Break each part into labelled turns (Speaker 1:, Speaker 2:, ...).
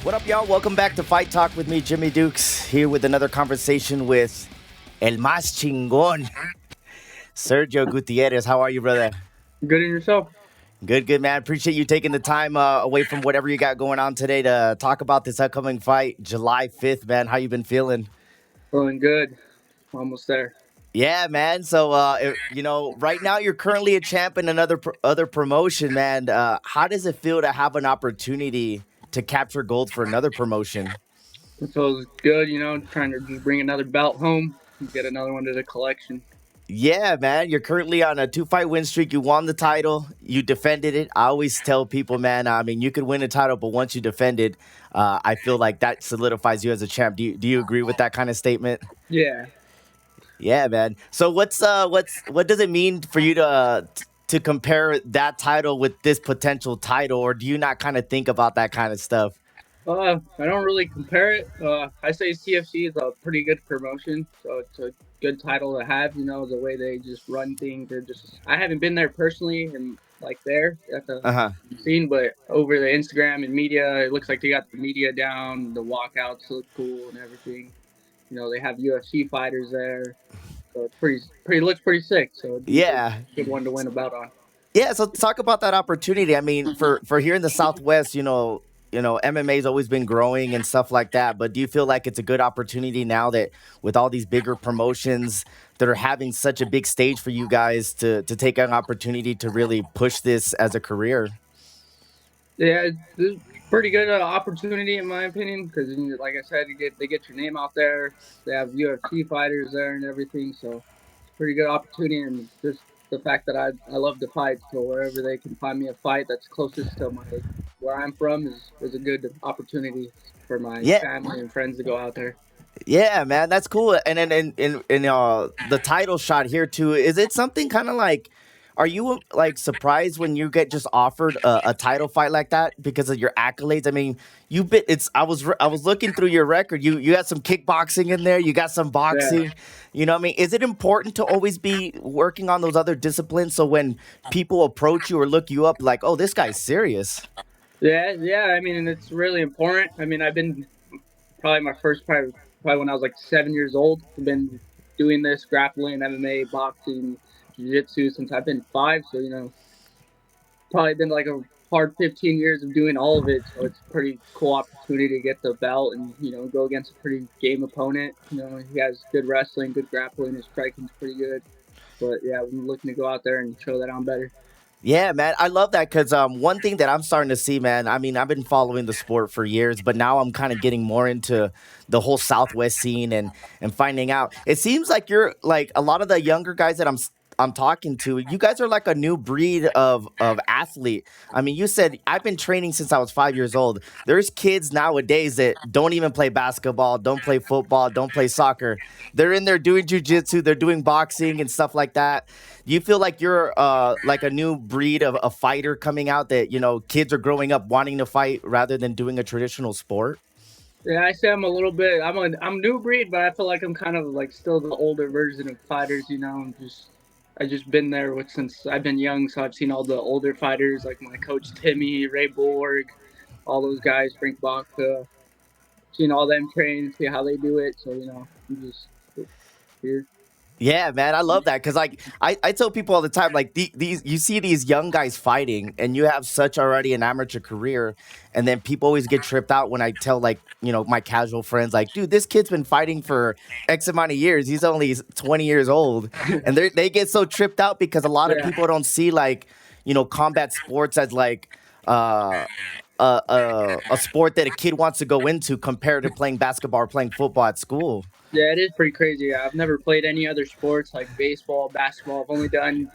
Speaker 1: What up, y'all? Welcome back to Fight Talk with me, Jimmy Dukes, here with another conversation with El Más Chingon, Sergio Gutierrez. How are you, brother?
Speaker 2: Good in yourself.
Speaker 1: Good, good, man. Appreciate you taking the time away from whatever you got going on today to talk about this upcoming fight, July 5th, man. How you been feeling?
Speaker 2: Feeling good. Almost there.
Speaker 1: Yeah, man. So, right now you're currently a champ in another other promotion, man. How does it feel to have an opportunity to capture gold for another promotion?
Speaker 2: It feels good, trying to just bring another belt home and get another one to the collection.
Speaker 1: Yeah, man. You're currently on a 2 fight win streak. You won the title. You defended it. I always tell people, man, I mean, you could win a title, but once you defend it, I feel like that solidifies you as a champ. Do you agree with that kind of statement?
Speaker 2: Yeah.
Speaker 1: Yeah, man. So what does it mean for you to compare that title with this potential title, or do you not kind of think about that kind of stuff?
Speaker 2: I don't really compare it. I say CFC is a pretty good promotion, so it's a good title to have. The way they just run things. They're just. I haven't been there personally and like there at the
Speaker 1: Uh-huh.
Speaker 2: scene, but over the Instagram and media, it looks like they got the media down. The walkouts look cool and everything. They have UFC fighters there. So it's pretty looks pretty sick. So it'd be a
Speaker 1: Yeah.
Speaker 2: good one to win a belt on.
Speaker 1: Yeah, so talk about that opportunity. I mean, for here in the Southwest, MMA's always been growing and stuff like that. But do you feel like it's a good opportunity now that with all these bigger promotions that are having such a big stage for you guys to take an opportunity to really push this as a career?
Speaker 2: Yeah, it's a pretty good opportunity in my opinion because, like I said, they get your name out there. They have UFC fighters there and everything, so it's a pretty good opportunity. And just the fact that I love to fight, so wherever they can find me a fight that's closest to my where I'm from is a good opportunity for my
Speaker 1: Yeah,
Speaker 2: family and friends to go out there.
Speaker 1: yeah, man, that's cool. And then in the title shot here too, is it something kind of like? Are you like surprised when you get just offered a title fight like that because of your accolades? I mean, you bit it's. I was looking through your record. You got some kickboxing in there. You got some
Speaker 2: Yeah.
Speaker 1: boxing. You know what I mean? Is it important to always be working on those other disciplines so when people approach you or look you up, like, oh, this guy's serious?
Speaker 2: Yeah, yeah. I mean, and it's really important. I mean, I've been probably my first probably when I was like 7 years old. I've been doing this grappling, MMA, boxing, jiu-jitsu since I've been 5. So probably been like a hard 15 years of doing all of it. So it's a pretty cool opportunity to get the belt and go against a pretty game opponent. He has good wrestling, good grappling. His striking's pretty good. But yeah, I'm looking to go out there and show that I'm better.
Speaker 1: Yeah, man, I love that because one thing that I'm starting to see, man. I mean, I've been following the sport for years, but now I'm kind of getting more into the whole Southwest scene and finding out. It seems like you're like a lot of the younger guys that I'm talking to. You guys are like a new breed of athlete. I mean, you said I've been training since I was 5 years old. There's kids nowadays that don't even play basketball, don't play football, don't play soccer. They're in there doing jujitsu, they're doing boxing and stuff like that. Do you feel like you're like a new breed of a fighter coming out that kids are growing up wanting to fight rather than doing a traditional sport?
Speaker 2: Yeah, I say I'm a little bit. I'm new breed, but I feel like I'm kind of like still the older version of fighters. I just been there with since I've been young, so I've seen all the older fighters like my coach Timmy, Ray Borg, all those guys, Frank Baka. Seen all them train, see how they do it. So I'm just here.
Speaker 1: Yeah, man, I love that because like I tell people all the time, like these you see these young guys fighting, and you have such already an amateur career, and then people always get tripped out when I tell like my casual friends like, dude, this kid's been fighting for X amount of years. He's only 20 years old, and they get so tripped out because a lot of
Speaker 2: Yeah,
Speaker 1: people don't see like combat sports as like uh a sport that a kid wants to go into compared to playing basketball or playing football at school.
Speaker 2: yeah, it is pretty crazy. I've never played any other sports like baseball, basketball. I've only done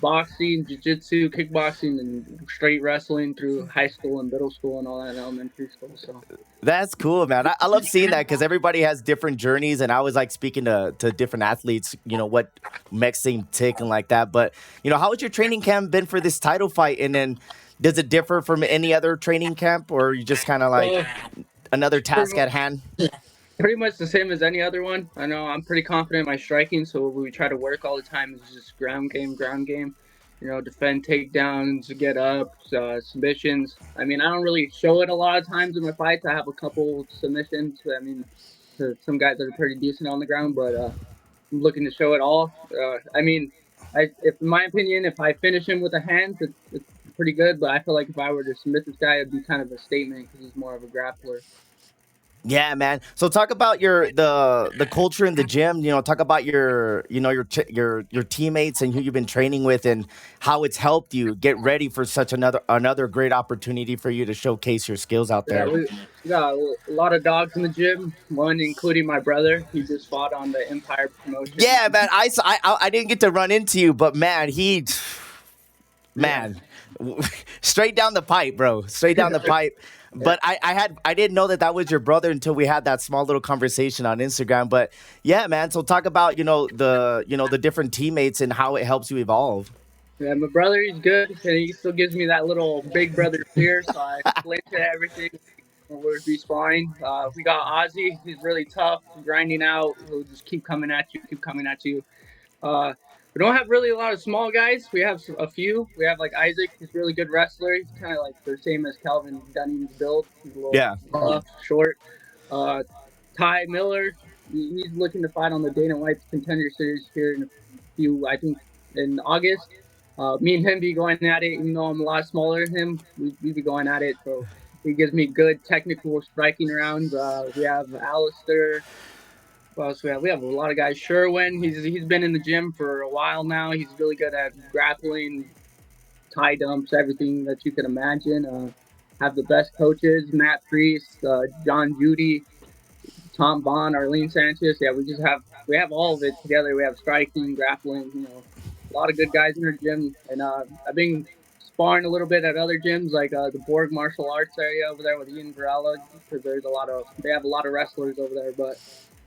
Speaker 2: boxing, jiu-jitsu, kickboxing, and straight wrestling through high school and middle school and all that in elementary school. So
Speaker 1: That's cool, man. I love seeing that because everybody has different journeys, and I always like speaking to different athletes. What makes them tick and like that. But how has your training camp been for this title fight? And then does it differ from any other training camp, or you just kind of like
Speaker 2: uh,
Speaker 1: another
Speaker 2: pretty
Speaker 1: task
Speaker 2: much,
Speaker 1: at hand?
Speaker 2: pretty much the same as any other one. I know I'm pretty confident in my striking, so what we try to work all the time is just ground game, ground game. defend takedowns, get ups, submissions. I mean, I don't really show it a lot of times in my fights. I have a couple submissions. I mean, to some guys that are pretty decent on the ground, but I'm looking to show it all. I mean, if in my opinion, if I finish him with the hands, it's pretty good. But I feel like if I were to submit this guy, it'd be kind of a statement because he's more of a grappler.
Speaker 1: Yeah, man. So talk about the culture in the gym. Talk about your teammates and who you've been training with, and how it's helped you get ready for such another great opportunity for you to showcase your skills out
Speaker 2: Yeah,
Speaker 1: there.
Speaker 2: we got a lot of dogs in the gym. One including my brother. He just fought on the Empire promotion.
Speaker 1: Yeah, man. I didn't get to run into you, but man,
Speaker 2: Yeah.
Speaker 1: man, straight down the pipe, bro. Straight down the pipe.
Speaker 2: Yeah.
Speaker 1: But I didn't know that that was your brother until we had that small little conversation on Instagram. But yeah, man. So talk about the different teammates and how it helps you evolve.
Speaker 2: Yeah, my brother, he's good, and he still gives me that little big brother fear, so I flinch at everything. We'll be fine. We got Ozzy. He's really tough, grinding out. He'll just keep coming at you, keep coming at you. Uh, we don't have really a lot of small guys. We have a few. We have like Isaac. He's a really good wrestler. He's kind of like the same as Calvin Dunning's build. He's a little
Speaker 1: Yeah.
Speaker 2: buff, short. Uh, Ty Miller. He's looking to fight on the Dana White's Contender Series here in a few, I think, in August. Me and him be going at it, even though I'm a lot smaller than him. We be going at it, so he gives me good technical striking rounds. We have Alistair. What else we have? We have a lot of guys. Sherwin, he's been in the gym for a while now. He's really good at grappling, tie dumps, everything that you could imagine. Have the best coaches: Matt Priest, John Judy, Tom Bond, Arlene Sanchez. Yeah, we have all of it together. We have striking, grappling. A lot of good guys in our gym, and I've been sparring a little bit at other gyms like the Borg Martial Arts area over there with Ian Varela because they have a lot of wrestlers over there. But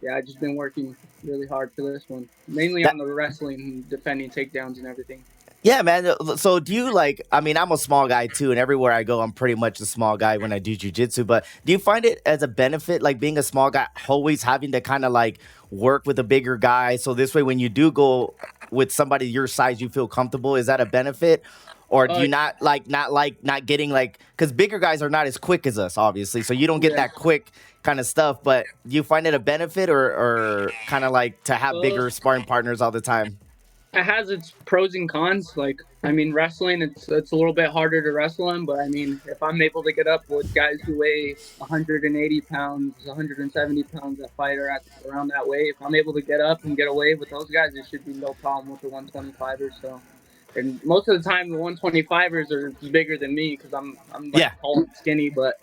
Speaker 2: yeah, I've just been working really hard for this one, mainly
Speaker 1: That
Speaker 2: on the wrestling, defending takedowns and everything.
Speaker 1: Yeah, man. So do you like? I mean, I'm a small guy too, and everywhere I go, I'm pretty much a small guy when I do jujitsu. But do you find it as a benefit, like being a small guy, always having to kind of like work with a bigger guy? So this way, when you do go with somebody your size, you feel comfortable. Is that a benefit, or do
Speaker 2: Uh,
Speaker 1: you not getting like because bigger guys are not as quick as us, obviously. So you don't get
Speaker 2: yeah.
Speaker 1: that quick kind of stuff. But do you find it a benefit, or kind of like to have
Speaker 2: Uh,
Speaker 1: bigger sparring partners all the time?
Speaker 2: it has its pros and cons. Like, I mean, wrestling, it's a little bit harder to wrestle in, but I mean, if I'm able to get up with guys who weigh 180 pounds, 170 pounds that fight are at around that weight, if I'm able to get up and get away with those guys, it should be no problem with the 125ers. So, and most of the time, the 125ers are bigger than me because I'm like
Speaker 1: Yeah.
Speaker 2: tall and skinny, but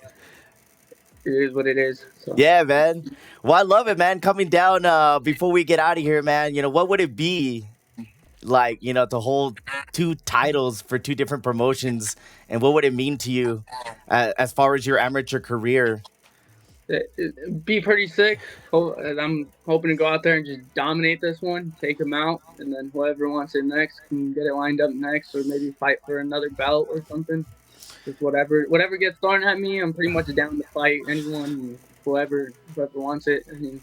Speaker 2: it is what it is. So.
Speaker 1: Yeah, man. Well, I love it, man. Coming down before we get out of here, man. What would it be like, to hold two titles for two different promotions, and what would it mean to you as far as your amateur career?
Speaker 2: It'd be pretty sick. And I'm hoping to go out there and just dominate this one, take him out, and then whoever wants it next can get it lined up next, or maybe fight for another belt or something. Just whatever gets thrown at me, I'm pretty much down to fight anyone, whoever wants it. I mean,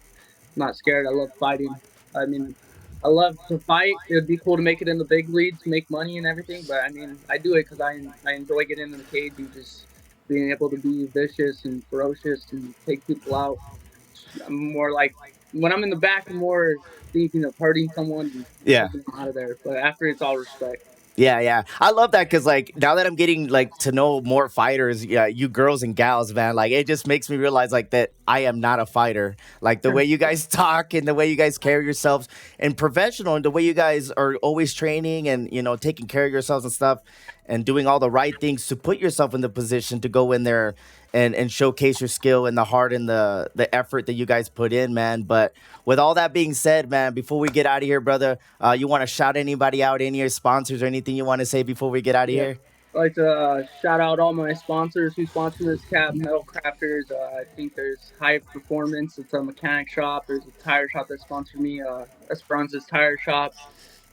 Speaker 2: I'm not scared. I love fighting. I mean, I love to fight. It would be cool to make it in the big leagues, make money and everything. But I mean, I do it because I enjoy getting in the cage and just being able to be vicious and ferocious and take people out. I'm more like when I'm in the back, I'm more thinking of hurting someone and
Speaker 1: Yeah.
Speaker 2: taking them out of there. But after it's all respect.
Speaker 1: Yeah, yeah. I love that because like now that I'm getting like to know more fighters, yeah, you girls and gals, man, like it just makes me realize like that I am not a fighter. Like the way you guys talk and the way you guys carry yourselves and professional and the way you guys are always training and taking care of yourselves and stuff and doing all the right things to put yourself in the position to go in there and showcase your skill and the heart and the effort that you guys put in, man. But with all that being said, man, before we get out of here, brother, you want to shout anybody out, any of your sponsors or anything you want to say before we get out of
Speaker 2: Yeah.
Speaker 1: here?
Speaker 2: I'd like to shout out all my sponsors who sponsor this cap, Metal Crafters. I think there's High Performance. It's a mechanic shop. There's a tire shop that sponsored me, Esperanza's Tire Shop.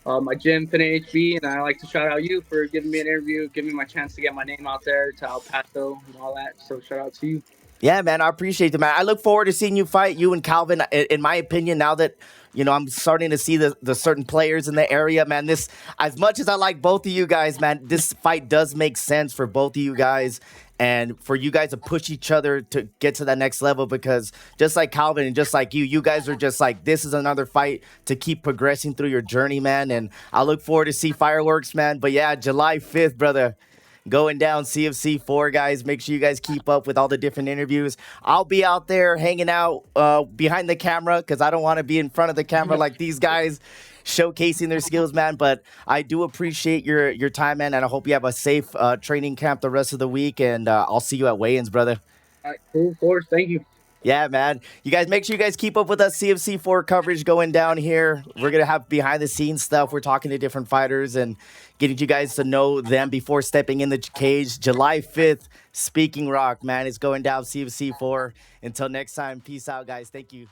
Speaker 2: My gym, Finna HB, and I like to shout out you for giving me an interview, giving me my chance to get my name out there to El Paso and all that. So shout out to you.
Speaker 1: Yeah, man, I appreciate it, man. I look forward to seeing you fight, you and Calvin. In my opinion, now that I'm starting to see the certain players in the area, man. This, as much as I like both of you guys, man, this fight does make sense for both of you guys. And for you guys to push each other to get to that next level, because just like Calvin and just like you guys are just like, this is another fight to keep progressing through your journey, man. And I look forward to see fireworks, man. But yeah, July 5th, brother, going down CFC 4, guys. Make sure you guys keep up with all the different interviews. I'll be out there hanging out behind the camera because I don't want to be in front of the camera like these guys showcasing their skills, man. But I do appreciate your time, man, and I hope you have a safe training camp the rest of the week. And I'll see you at weigh-ins, brother.
Speaker 2: All right, cool, of course. Thank you.
Speaker 1: Yeah, man. You guys make sure you guys keep up with us. CFC4 coverage going down here. We're going to have behind the scenes stuff. We're talking to different fighters and getting you guys to know them before stepping in the cage. July 5th, Speaking Rock, man. It's going down CFC4. Until next time, peace out, guys. Thank you.